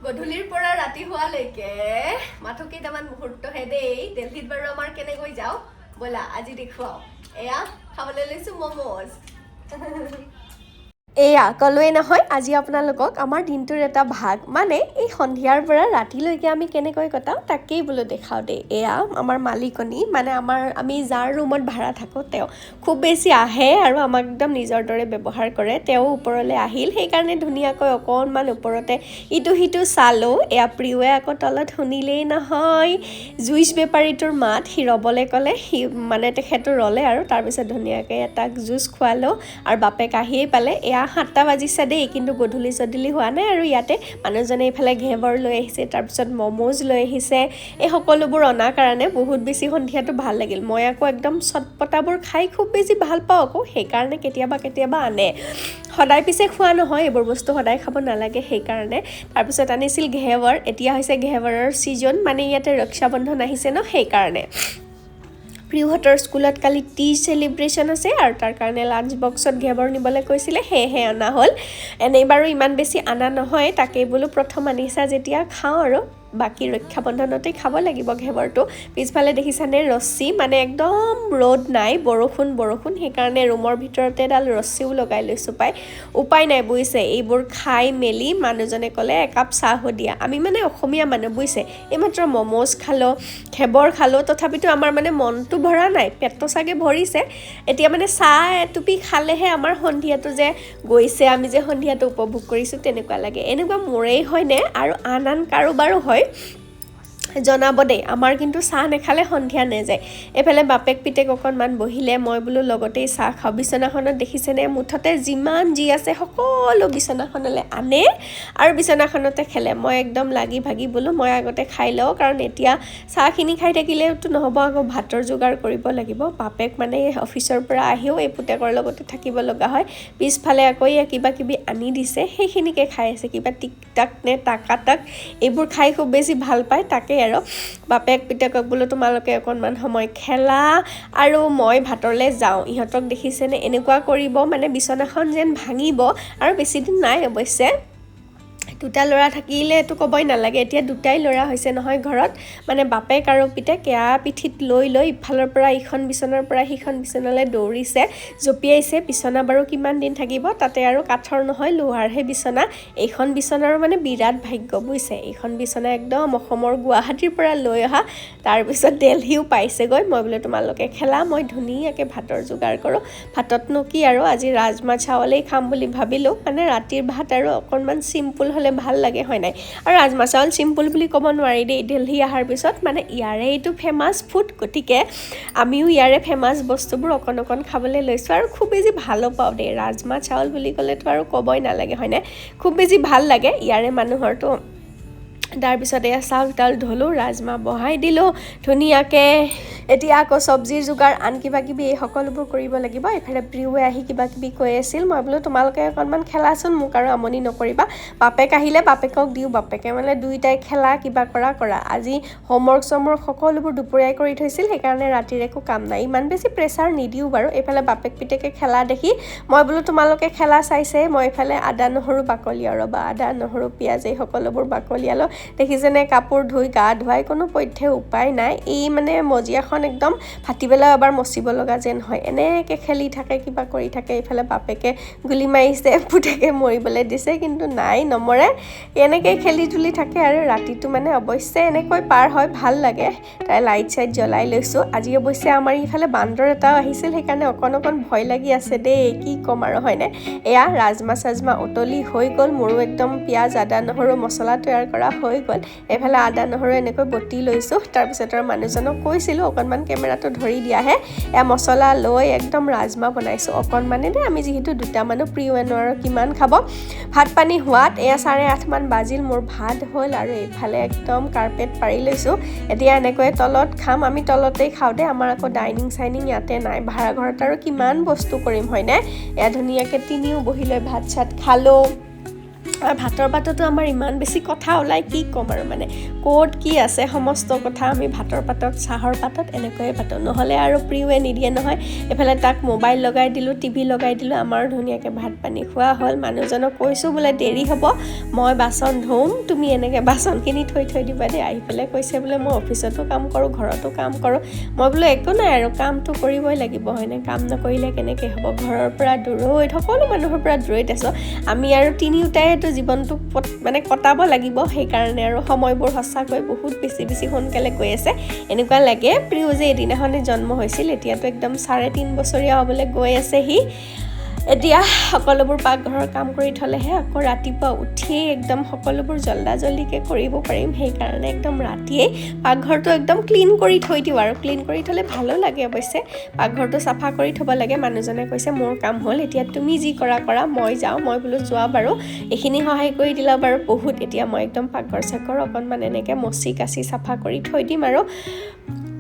গধূলিৰ পৰা ৰাতি হোৱালৈকে মাথো কেইটামান মুহূৰ্তহে দেই দিল্লীত বাৰু আমাৰ কেনেকৈ যাওঁ ব'লা আজি দেখুৱাও এয়া খাবলৈ লৈছোঁ মমোজ এয়া ক'লোৱে নহয় আজি আপোনালোকক আমাৰ দিনটোৰ এটা ভাগ মানে এই সন্ধিয়াৰ পৰা ৰাতিলৈকে আমি কেনেকৈ কটাওঁ তাকেই বোলো দেখাওঁ দেই এয়া আমাৰ মালিকনী মানে আমি যাৰ ৰুমত ভাড়া থাকোঁ তেওঁ খুব বেছি আহে আৰু আমাক একদম নিজৰ দৰে ব্যৱহাৰ কৰে তেওঁ ওপৰলৈ আহিল সেইকাৰণে ধুনীয়াকৈ অকণমান ওপৰতে ইটো সিটো চালোঁ এয়া প্ৰিয়ে আকৌ তলত শুনিলেই নহয় জুইচ বেপাৰীটোৰ মাত সি ৰ'বলৈ ক'লে সি মানে তেখেতো ৰ'লে আৰু তাৰপিছত ধুনীয়াকৈ এটাক জুচ খোৱালোঁ আৰু বাপেক আহিয়েই পালে এয়া 7টা বাজিছে দেই কিন্তু গধূলি হোৱা নাই আৰু ইয়াতে মানুহজনে এইফালে ঘেবৰ লৈ আহিছে তাৰপিছত মমোজ লৈ আহিছে এই সকলোবোৰ অনাৰ কাৰণে বহুত বেছি সন্ধিয়াটো ভাল লাগিল মই আকৌ একদম চটপটাবোৰ খাই খুব বেছি ভাল পাওঁ আকৌ সেইকাৰণে কেতিয়াবা আনে সদায় পিছে খোৱা নহয় এইবোৰ বস্তু সদায় খাব নালাগে সেইকাৰণে তাৰপিছত আনিছিল ঘেবৰ এতিয়া হৈছে ঘেবৰৰ ছিজন মানে ইয়াতে ৰক্ষাবন্ধন আহিছে ন সেইকাৰণে প্ৰিয়হঁতৰ স্কুলত কালি টি চেলিব্ৰেশ্যন আছে আৰু তাৰ কাৰণে লাঞ্চ বক্সত ঘেবৰ নিবলৈ কৈছিলে সেয়েহে অনা হ'ল এনেই বাৰু ইমান বেছি অনা নহয় তাকেই বোলো প্ৰথম আনিছা যেতিয়া খাওঁ আৰু বাকী ৰক্ষাবন্ধনতেই খাব লাগিব ঘেবৰটো পিছফালে দেখিছানে ৰছী মানে একদম ৰ'দ নাই বৰষুণ সেইকাৰণে ৰুমৰ ভিতৰতে এডাল ৰছীও লগাই লৈছোঁ উপায় নাই বুজিছে এইবোৰ খাই মেলি মানুহজনে ক'লে একাপ চাহো দিয়া আমি মানে অসমীয়া মানুহ বুজিছে এইমাত্ৰ মমোজ খালোঁ ঘেবৰ খালোঁ তথাপিতো আমাৰ মানে মনটো ভৰা নাই পেটটো চাগে ভৰিছে এতিয়া মানে চাহ এটুপি খালেহে আমাৰ সন্ধিয়াটো যে গৈছে আমি যে সন্ধিয়াটো উপভোগ কৰিছোঁ তেনেকুৱা লাগে এনেকুৱা মোৰেই হয়নে আৰু আন কাৰোবাৰো হয় জনাব দেই আমাৰ কিন্তু চাহ নেখালে সন্ধিয়া নেযায় এফালে বাপেক পিতেক অকণমান বহিলে মই বোলো লগতেই চাহ খাওঁ বিচনাখনত দেখিছেনে মুঠতে যিমান যি আছে সকলো বিচনাখনলৈ আনে আৰু বিচনাখনতে খেলে মই একদম লাগি ভাগি বোলো মই আগতে খাই লওঁ কাৰণ এতিয়া চাহখিনি খাই থাকিলেতো নহ'ব আকৌ ভাতৰ যোগাৰ কৰিব লাগিব বাপেক মানে অফিচৰ পৰা আহিও এই পুতেকৰ লগতে থাকিব লগা হয় পিছফালে আকৌ কিবা কিবি আনি দিছে সেইখিনিকে খাই আছে কিবা টিক টাক নে টাকা টাক এইবোৰ খাই খুব বেছি ভাল পায় তাকে আৰু বাপেক পিতেকক বোলো তোমালোকে অকণমান সময় খেলা আৰু মই ভাতলৈ যাওঁ ইহঁতক দেখিছেনে এনেকুৱা কৰিব মানে বিচনাখন যেন ভাঙিব আৰু বেছি দিন নাই অৱশ্যে দুটা ল'ৰা থাকিলেতো ক'বই নালাগে এতিয়া দুটাই ল'ৰা হৈছে নহয় ঘৰত মানে বাপেক আৰু পিতেক এয়া পিঠিত লৈ ইফালৰ পৰা ইখন বিচনাৰ পৰা সিখন বিচনালৈ দৌৰিছে জঁপিয়াইছে বিচনা বাৰু কিমান দিন থাকিব তাতে আৰু কাঠৰ নহয় লোহাৰহে বিচনা এইখন বিচনাৰো মানে বিৰাট ভাগ্য বুজিছে এইখন বিচনা একদম অসমৰ গুৱাহাটীৰ পৰা লৈ অহা তাৰপিছত দিল্লীও পাইছেগৈ মই বোলে তোমালোকে খেলা মই ধুনীয়াকৈ ভাতৰ যোগাৰ কৰোঁ ভাততনো কি আৰু আজি ৰাজমাহ চাৱলেই খাম বুলি ভাবিলোঁ মানে ৰাতিৰ ভাত আৰু অকণমান চিম্পুল হ'লে ভাল লাগে হয় নাই আৰু ৰাজমাহ চাউল চিম্পুল বুলি ক'ব নোৱাৰি দেই দিল্লী অহাৰ পিছত মানে ইয়াৰে এইটো ফেমাছ ফুড গতিকে আমিও ইয়াৰে ফেমাছ বস্তুবোৰ অকণ খাবলৈ লৈছোঁ আৰু খুব বেছি ভালো পাওঁ দেই ৰাজমাহ চাউল বুলি ক'লেতো আৰু ক'বই নালাগে হয়নে খুব বেছি ভাল লাগে ইয়াৰে মানুহৰতো তাৰপিছত এয়া চাউল তাউল ধলোঁ ৰাজমাহ বহাই দিলোঁ ধুনীয়াকৈ এতিয়া আকৌ চব্জিৰ যোগাৰ আন কিবা কিবি এই সকলোবোৰ কৰিব লাগিব এইফালে প্ৰিয়ে আহি কিবা কিবি কৈ আছিল মই বোলো তোমালোকে অকণমান খেলাচোন মোক আৰু আমনি নকৰিবা বাপেক আহিলে বাপেকক দিওঁ বাপেকে মানে দুইটাই খেলা কিবা কৰা আজি হোমৱৰ্ক সকলোবোৰ দুপৰীয়াই কৰি থৈছিল সেইকাৰণে ৰাতিৰ একো কাম নাই ইমান বেছি প্ৰেছাৰ নিদিওঁ বাৰু এইফালে বাপেক পিতেকে খেলা দেখি মই বোলো তোমালোকে খেলা চাইছে মই এইফালে আদা নহৰু বাকলিয়াও ৰ'বা আদা নহৰু পিঁয়াজ এই সকলোবোৰ বাকলিয়ালোঁ দেখিছেনে কাপোৰ ধুই গা ধুৱাই কোনো পধ্যে উপায় নাই এই মানে মজিয়াখন একদম ভাটিবেলা এবাৰ মচিব লগা যেন হয় এনেকৈ খেলি থাকে কিবা কৰি থাকে এইফালে বাপেকে গুলি মাৰিছে পুতেকে মৰিবলৈ দিছে কিন্তু নাই নমৰে এনেকৈ খেলি ধুলি থাকে আৰু ৰাতিটো মানে অৱশ্যে এনেকৈ পাৰ হয় ভাল লাগে তাই লাইট চাইট জ্বলাই লৈছোঁ আজি অৱশ্যে আমাৰ ইফালে বান্দৰ এটাও আহিছিল সেইকাৰণে অকণ ভয় লাগি আছে দেই কি ক'ম আৰু হয়নে এয়া ৰাজমাহ চাজমাহ উতলি হৈ গ'ল মোৰো একদম পিঁয়াজ আদা নহৰু মছলা তৈয়াৰ কৰা হৈ গ'ল এইফালে আদা নহৰু এনেকৈ বটি লৈছোঁ তাৰপিছত আৰু মানুহজনক কৈছিলোঁ অকণমান কেমেৰাটো ধৰি দিয়াহে এয়া মছলা লৈ একদম ৰাজমাহ বনাইছোঁ অকণমানে দেই আমি যিহেতু দুটা মানুহ প্ৰিয়নো আৰু কিমান খাব ভাত পানী হোৱাত এয়া 8:30মান বাজিল মোৰ ভাত হ'ল আৰু এইফালে একদম কাৰ্পেট পাৰি লৈছোঁ এতিয়া এনেকৈ তলত খাম আমি তলতেই খাওঁ দেই আমাৰ আকৌ ডাইনিং চাইনিং ইয়াতে নাই ভাড়া ঘৰত আৰু কিমান বস্তু কৰিম হয়নে এয়া ধুনীয়াকৈ তিনিও বহি লৈ ভাত চাত খালোঁ আৰু ভাতৰ পাততো আমাৰ ইমান বেছি কথা ওলাই কি ক'ম আৰু মানে ক'ত কি আছে সমস্ত কথা আমি ভাতৰ পাতত চাহৰ পাতত এনেকৈয়ে পাতোঁ নহ'লে আৰু প্ৰিয়ে নিদিয়ে নহয় এফালে তাক মোবাইল লগাই দিলোঁ টিভি লগাই দিলোঁ আমাৰ ধুনীয়াকৈ ভাত পানী খোৱা হ'ল মানুহজনক কৈছোঁ বোলে দেৰি হ'ব মই বাচন ধুম তুমি এনেকৈ বাচনখিনি থৈ দিবা দেই আহি পেলাই কৈছে বোলে মই অফিচতো কাম কৰোঁ ঘৰতো কাম কৰোঁ মই বোলো একো নাই আৰু কামটো কৰিবই লাগিব হয়নে কাম নকৰিলে কেনেকৈ হ'ব ঘৰৰ পৰা দূৰৈত সকলো মানুহৰ পৰা দূৰৈত আছোঁ আমি আৰু তিনিওটাইতো জীৱনটো মানে কটাব লাগিব সেইকাৰণে আৰু সময়বোৰ সঁচাকৈ বহুত বেছি সোনকালে গৈ আছে এনেকুৱা লাগে প্ৰিয় যে এদিনাখনে জন্ম হৈছিল এতিয়াতো একদম 3.5 বছৰীয়া হ'বলৈ গৈ আছে সি এতিয়া সকলোবোৰ পাকঘৰৰ কাম কৰি থ'লেহে আকৌ ৰাতিপুৱা উঠিয়ে একদম সকলোবোৰ জল্দিকৈ কৰিব পাৰিম সেইকাৰণে একদম ৰাতিয়ে পাকঘৰটো একদম ক্লিন কৰি থৈ দিওঁ আৰু ক্লিন কৰি থ'লে ভালো লাগে অৱশ্যে পাকঘৰটো চাফা কৰি থ'ব লাগে মানুহজনে কৈছে মোৰ কাম হ'ল এতিয়া তুমি যি কৰা মই যাওঁ মই বোলো যোৱা বাৰু এইখিনি সহায় কৰি দিলা বাৰু বহুত এতিয়া মই একদম পাকঘৰ চাকঘৰ অকণমান এনেকৈ মচি কাচি চাফা কৰি থৈ দিম আৰু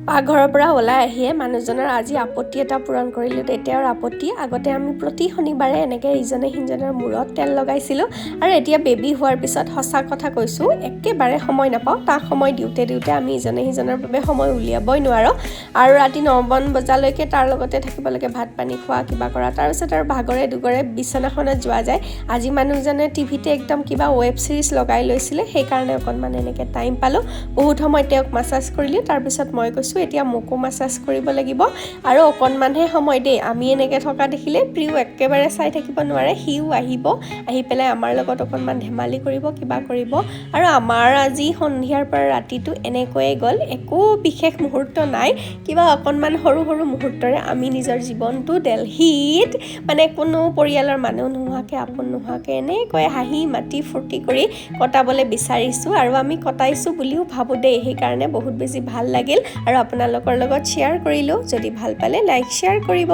পাকঘৰৰ পৰা ওলাই আহিয়ে মানুহজনৰ আজি আপত্তি এটা পূৰণ কৰিলোঁ তেতিয়াৰ আপত্তি আগতে আমি প্ৰতি শনিবাৰে এনেকৈ ইজনে সিজনৰ মূৰত তেল লগাইছিলোঁ আৰু এতিয়া বেবী হোৱাৰ পিছত সঁচা কথা কৈছোঁ একেবাৰে সময় নাপাওঁ তাক সময় দিওঁতে আমি ইজনে সিজনৰ বাবে সময় উলিয়াবই নোৱাৰোঁ আৰু ৰাতি 9 বজালৈকে তাৰ লগতে থাকিব লাগে ভাত পানী খোৱা কিবা কৰা তাৰপিছত আৰু ভাগৰে দুগৰে বিচনাখনত যোৱা যায় আজি মানুহজনে টিভিতে একদম কিবা ৱেব ছিৰিজ লগাই লৈছিলে সেইকাৰণে অকণমান এনেকৈ টাইম পালোঁ বহুত সময় তেওঁক মাছাজ কৰিলোঁ তাৰপিছত মই কৈছোঁ এতিয়া মোকো মাছাজ কৰিব লাগিব আৰু অকণমানহে সময় দেই আমি এনেকৈ থকা দেখিলে প্ৰিয় একেবাৰে চাই থাকিব নোৱাৰে সিও আহি পেলাই আমাৰ লগত অকণমান ধেমালি কৰিব কিবা কৰিব আৰু আমাৰ আজি সন্ধিয়াৰ পৰা ৰাতিটো এনেকৈয়ে গ'ল একো বিশেষ মুহূৰ্ত নাই কিবা অকণমান সৰু মুহূৰ্তৰে আমি নিজৰ জীৱনটো দিল্লীত মানে কোনো পৰিয়ালৰ মানুহ নোহোৱাকৈ আপোন নোহোৱাকৈ এনেকৈ হাঁহি মাতি ফূৰ্তি কৰি কটাবলৈ বিচাৰিছোঁ আৰু আমি কটাইছোঁ বুলিও ভাবোঁ দেই সেইকাৰণে বহুত বেছি ভাল লাগিল আৰু আপোনালোকৰ লগত শ্বেয়াৰ কৰিলোঁ যদি ভাল পালে লাইক শ্বেয়াৰ কৰিব